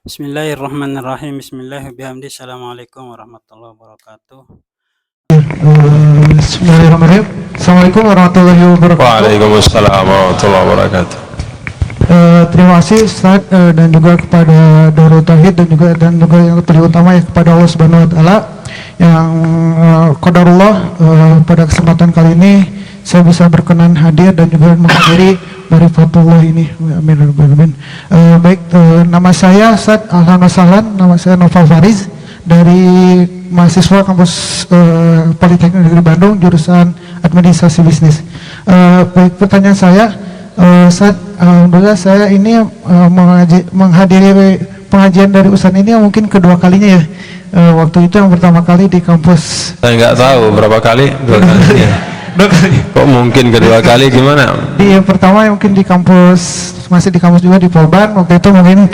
Bismillahirrahmanirrahim. Bismillahirrahmanirrahim. Assalamualaikum warahmatullahi wabarakatuh. Bismillahirrahmanirrahim. Assalamualaikum warahmatullahi wabarakatuh. Waalaikumsalam warahmatullahi wabarakatuh. Terima kasih Ustaz, dan juga kepada Darul Tauhid dan juga yang terutama ya kepada Allah Subhanahu wa taala yang qadarullah pada kesempatan kali ini saya bisa berkenan hadir dan juga menghadiri Barifatullah ini. Amin. Baik, nama saya Ustaz, ahlan wa sahlan, nama saya Noval Fariz dari mahasiswa kampus Politeknik Negeri Bandung jurusan Administrasi Bisnis. Baik, pertanyaan saya, Ustaz, alhamdulillah saya ini menghadiri pengajian dari Ustaz ini mungkin kedua kalinya ya. Waktu itu yang pertama kali di kampus. Saya nggak tahu berapa kali, dua kali ya. Kok mungkin kedua kali, gimana? Di yang pertama yang mungkin di kampus, masih di kampus juga di Polban, waktu itu mungkin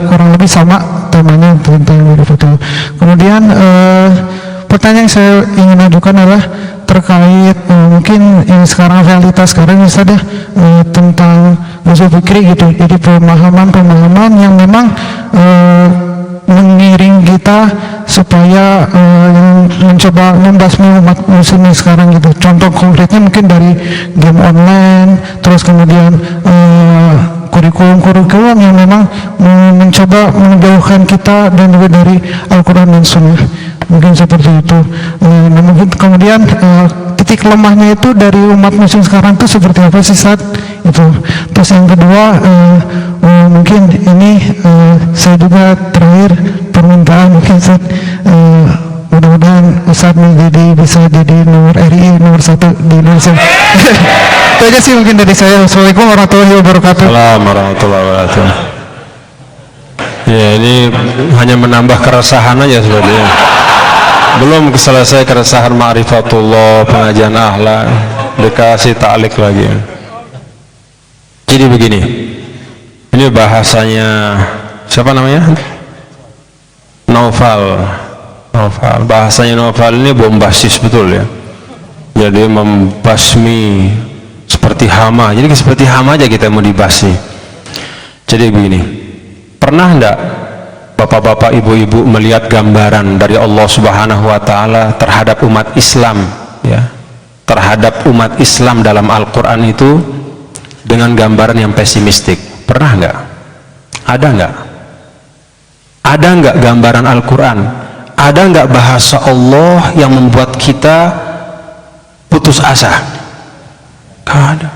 kurang lebih sama temanya tentang Barifatullah. Kemudian pertanyaan yang saya ingin ajukan adalah terkait mungkin yang sekarang realitas sekarang misalnya tentang usul fikri gitu. Jadi pemahaman yang memang mengiring kita supaya mencoba membasmi umat muslim sekarang gitu. Contoh konkretnya mungkin dari game online, terus kemudian kurikulum yang memang mencoba menjauhkan kita dan juga dari Al-Quran dan Sunnah. Mungkin seperti itu. Nah, mungkin kemudian titik lemahnya itu dari umat muslim sekarang itu seperti apa sih Ustaz? Itu. Terus yang kedua, mungkin ini saya juga terakhir permintaan mungkin Ustaz, mudah-mudahan Ustaz bisa jadi nomor RI nomor 1 di Indonesia. Itu aja sih mungkin dari saya. Assalamualaikum warahmatullahi wabarakatuh. Assalamualaikum warahmatullahi wabarakatuh. Ya, ini hanya menambah keresahan aja sebenarnya. Belum selesai keresahan ma'rifatullah, pengajian akhlak, dikasih ta'liq lagi. Jadi begini, ini bahasanya siapa namanya? Noval. Bahasanya Noval ini bombastis betul ya. Jadi membasmi seperti hama. Jadi seperti hama aja kita mau dibasmi. Jadi begini, pernah enggak bapak-bapak, ibu-ibu melihat gambaran dari Allah Subhanahu wa taala terhadap umat Islam ya? Terhadap umat Islam dalam Al-Qur'an itu dengan gambaran yang pesimistik. Pernah enggak? Ada enggak? Ada enggak gambaran Al-Qur'an? Ada enggak bahasa Allah yang membuat kita putus asa? Enggak ada.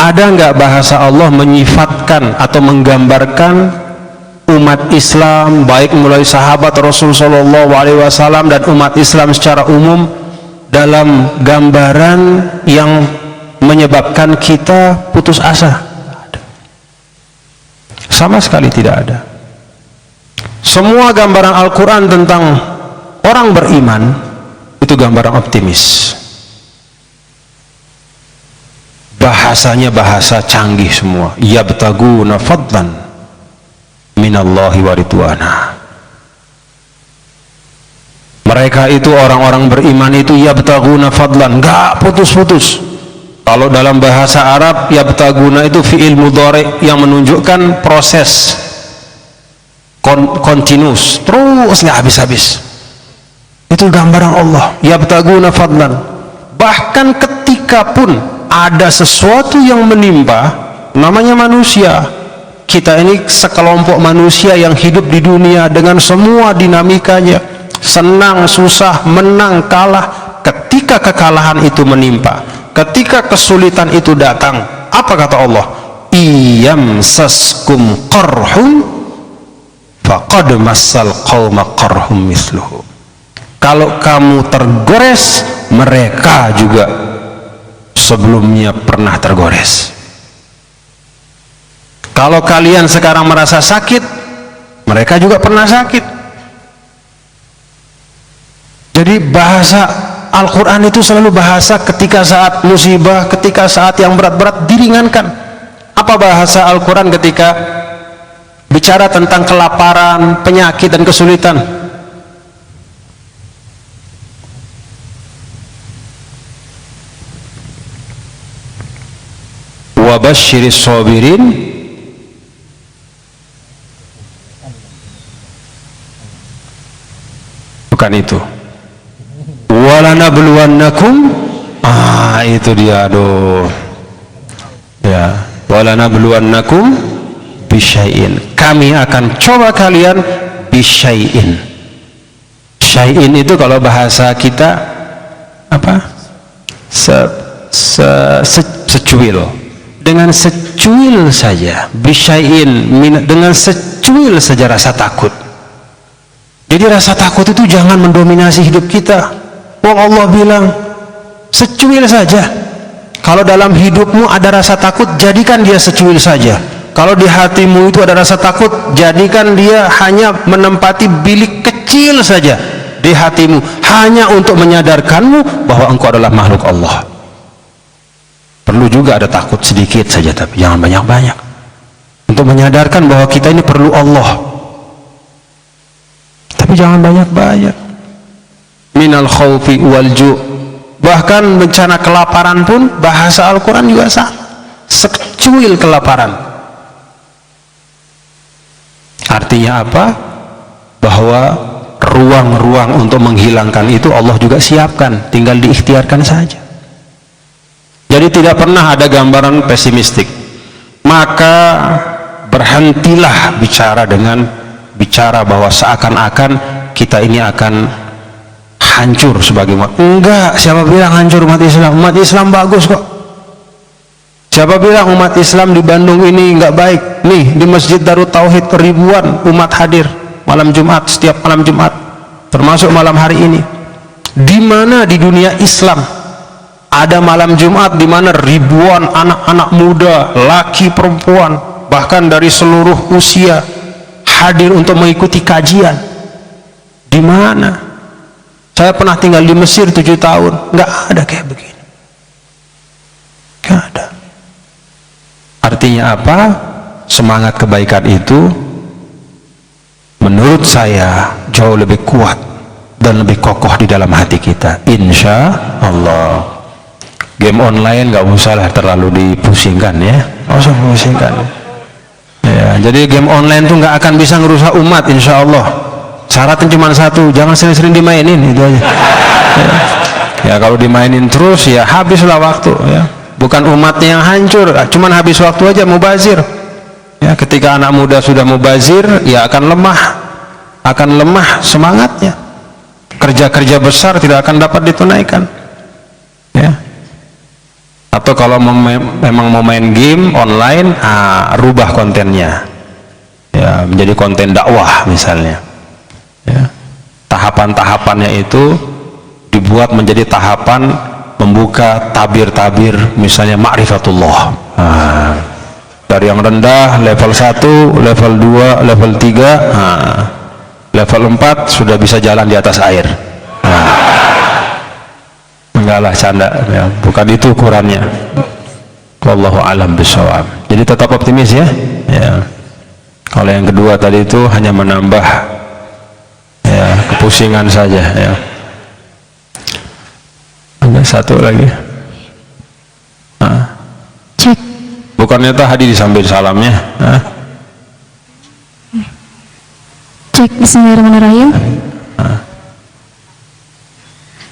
Ada enggak bahasa Allah menyifatkan atau menggambarkan umat Islam baik mulai sahabat Rasul Shallallahu Alaihi Wasallam dan umat Islam secara umum dalam gambaran yang menyebabkan kita putus asa? Sama sekali tidak ada. Semua gambaran Al-Quran tentang orang beriman itu gambaran optimis. Bahasanya bahasa canggih semua. Yabtaguna fadlan minallahi wa ridwana. Mereka itu orang-orang beriman itu yabtaguna fadlan, enggak putus-putus. Kalau dalam bahasa Arab yabtaguna itu fi'il mudhari yang menunjukkan proses continuous, terus nggak habis-habis. Itu gambaran Allah, yabtaguna fadlan. Bahkan ketika pun ada sesuatu yang menimpa, namanya manusia, kita ini sekelompok manusia yang hidup di dunia dengan semua dinamikanya, senang, susah, menang, kalah. Ketika kekalahan itu menimpa, ketika kesulitan itu datang, apa kata Allah? Iyamsaskum qarhun faqad massal qauma qarhum misluhu. Kalau kamu tergores, mereka juga sebelumnya pernah tergores. Kalau kalian sekarang merasa sakit, mereka juga pernah sakit. Jadi bahasa Al-Quran itu selalu bahasa ketika saat musibah, ketika saat yang berat-berat diringankan. Apa bahasa Al-Quran ketika bicara tentang kelaparan, penyakit dan kesulitan? Wa basyiris sabirin bukan itu. Walanabluwannakum, itu dia, aduh ya, walanabluwannakum bisyai'in, kami akan coba kalian bisyai'in. Syai'in itu kalau bahasa kita apa? Secuil, dengan secuil saja, bisyai'in, dengan secuil saja rasa takut. Jadi rasa takut itu jangan mendominasi hidup kita. Wong Allah bilang secuil saja. Kalau dalam hidupmu ada rasa takut, jadikan dia secuil saja. Kalau di hatimu itu ada rasa takut, jadikan dia hanya menempati bilik kecil saja di hatimu, hanya untuk menyadarkanmu bahwa engkau adalah makhluk Allah. Perlu juga ada takut sedikit saja, tapi jangan banyak-banyak, untuk menyadarkan bahwa kita ini perlu Allah. Tapi jangan banyak-banyak. Minal khawfi wal ju', bahkan bencana kelaparan pun bahasa Al-Quran juga sama, secuil kelaparan. Artinya apa? Bahwa ruang-ruang untuk menghilangkan itu Allah juga siapkan, tinggal diikhtiarkan saja. Jadi tidak pernah ada gambaran pesimistik. Maka berhentilah bicara dengan bicara bahwa seakan-akan kita ini akan hancur sebagai umat. Enggak, siapa bilang hancur umat Islam? Umat Islam bagus kok. Siapa bilang umat Islam di Bandung ini enggak baik? Nih, di Masjid Darut Tauhid ribuan umat hadir malam Jumat, setiap malam Jumat, termasuk malam hari ini. Di mana di dunia Islam ada malam Jumat di mana ribuan anak-anak muda, laki perempuan, bahkan dari seluruh usia hadir untuk mengikuti kajian? Di mana? Saya pernah tinggal di Mesir 7 tahun, nggak ada kayak begini, nggak ada. Artinya apa? Semangat kebaikan itu menurut saya jauh lebih kuat dan lebih kokoh di dalam hati kita, insya Allah. Game online nggak usah lah terlalu dipusingkan ya, nggak usah pusingkan ya. Jadi game online tuh nggak akan bisa ngerusak umat, insya Allah. Syaratnya cuma satu, jangan sering-sering dimainin, itu aja ya. Kalau dimainin terus ya habislah waktu ya. Bukan umatnya yang hancur, cuman habis waktu aja, mubazir ya. Ketika anak muda sudah mubazir ya akan lemah semangatnya, kerja-kerja besar tidak akan dapat ditunaikan ya. Atau kalau memang mau main game online, rubah kontennya ya menjadi konten dakwah misalnya ya. Tahapan-tahapannya itu dibuat menjadi tahapan membuka tabir-tabir, misalnya ma'rifatullah. Dari yang rendah level 1, level 2, level 3, level 4 sudah bisa jalan di atas air. Enggak lah, canda ya. Bukan itu ukurannya. Wallahu a'lam bishawab. Jadi tetap optimis ya. Ya. Kalau yang kedua tadi itu hanya menambah ya kepusingan saja ya. Ada satu lagi. Cek. Bukannya tadi disambil salamnya? Cek. Bismillahirrahmanirrahim.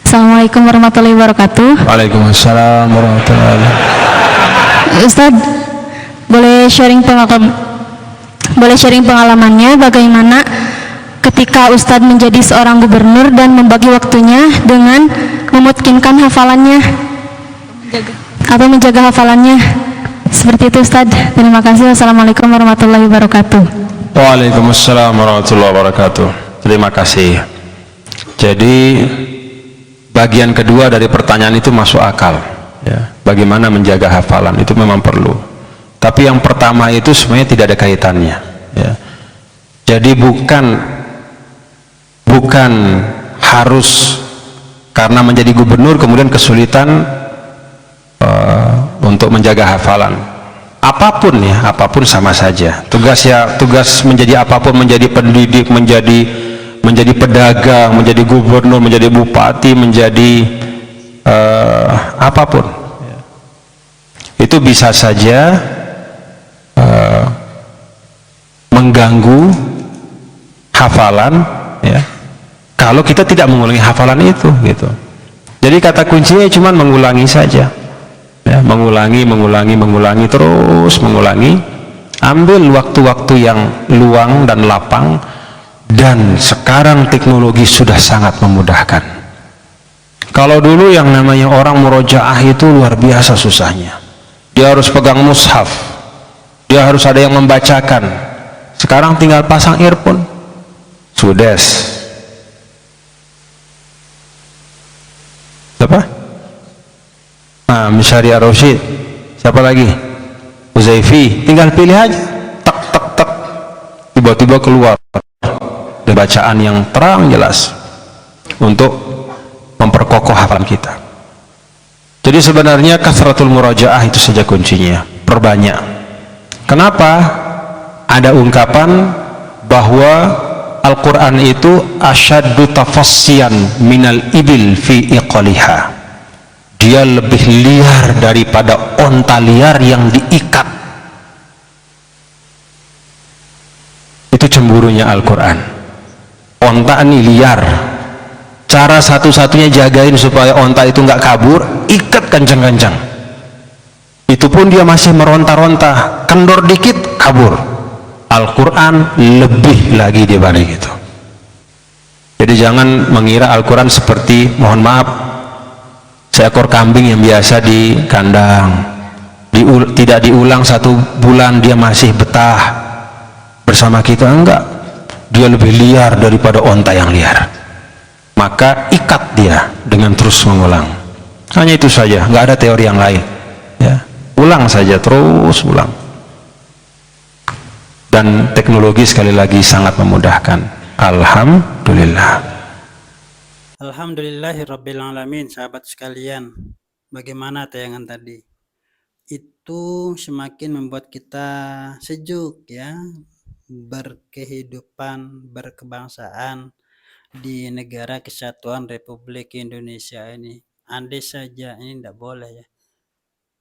Assalamualaikum warahmatullahi wabarakatuh. Waalaikumsalam warahmatullahi wabarakatuh. Ustaz, boleh sharing pengalamannya bagaimana ketika Ustadz menjadi seorang gubernur dan membagi waktunya dengan memutkinkan hafalannya atau menjaga hafalannya, seperti itu Ustadz. Terima kasih. Wassalamualaikum warahmatullahi wabarakatuh. Waalaikumsalam warahmatullahi wabarakatuh. Terima kasih. Jadi bagian kedua dari pertanyaan itu masuk akal ya. Bagaimana menjaga hafalan itu memang perlu, tapi yang pertama itu sebenarnya tidak ada kaitannya ya. Jadi bukan harus karena menjadi gubernur kemudian kesulitan untuk menjaga hafalan. Apapun ya, apapun sama saja. Tugas menjadi apapun, menjadi pendidik, menjadi pedagang, menjadi gubernur, menjadi bupati, menjadi apapun. Itu bisa saja mengganggu hafalan ya. kalau kita tidak mengulangi hafalan itu gitu. Jadi kata kuncinya cuma mengulangi saja ya, mengulangi terus mengulangi. Ambil waktu-waktu yang luang dan lapang, dan sekarang teknologi sudah sangat memudahkan. Kalau dulu yang namanya orang murojaah itu luar biasa susahnya, dia harus pegang mushaf, dia harus ada yang membacakan. Sekarang tinggal pasang earphone, sudes. Siapa? Nah, Misyari Ar-Rasyid, siapa lagi? Uzaifi, tinggal pilih aja, tak tak tak, tiba-tiba keluar bacaan yang terang jelas untuk memperkokoh hafalan kita. Jadi sebenarnya kasratul murajaah itu saja kuncinya, perbanyak. Kenapa? Ada ungkapan bahwa Al-Quran itu asyaddu tafassiyan minal ibil fi iqaliha. Dia lebih liar daripada onta liar yang diikat. Itu cemburunya Al-Quran. Onta ini liar, cara satu-satunya jagain supaya onta itu nggak kabur, ikat kencang-kencang. Itu pun dia masih meronta-ronta, kendor dikit kabur. Al-Quran lebih lagi dibanding itu. Jadi jangan mengira Al-Quran seperti, mohon maaf, seekor kambing yang biasa di kandang, tidak diulang 1 bulan dia masih betah bersama kita. Enggak, dia lebih liar daripada onta yang liar. Maka ikat dia dengan terus mengulang. Hanya itu saja, nggak ada teori yang lain ya. Ulang saja, terus ulang. Dan teknologi sekali lagi sangat memudahkan. Alhamdulillah. Alhamdulillahirrabbilalamin. Sahabat sekalian, bagaimana tayangan tadi? Itu semakin membuat kita sejuk ya, berkehidupan, berkebangsaan di negara kesatuan Republik Indonesia ini. Andai saja ini tidak boleh ya,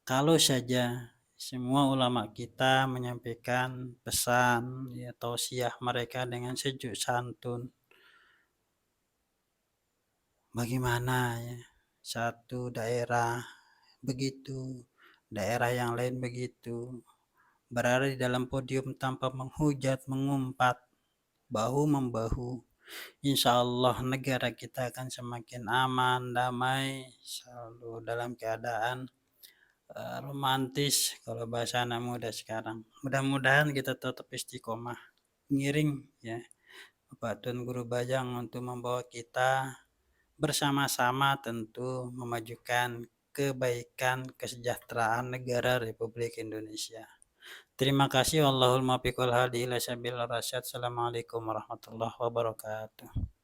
kalau saja semua ulama kita menyampaikan pesan ya, tausiah mereka dengan sejuk santun. Bagaimana ya, satu daerah begitu, daerah yang lain begitu, berada di dalam podium tanpa menghujat, mengumpat, bahu membahu. Insya Allah negara kita akan semakin aman, damai, selalu dalam keadaan romantis kalau bahasa anak muda sekarang. Mudah-mudahan kita tetap istiqomah, ngiring ya Bapak Tun Guru Bajang untuk membawa kita bersama-sama tentu memajukan kebaikan kesejahteraan negara Republik Indonesia. Terima kasih. Wallahul muwaffiq wal hadi ila sabil rasyad. Assalamualaikum warahmatullahi wabarakatuh.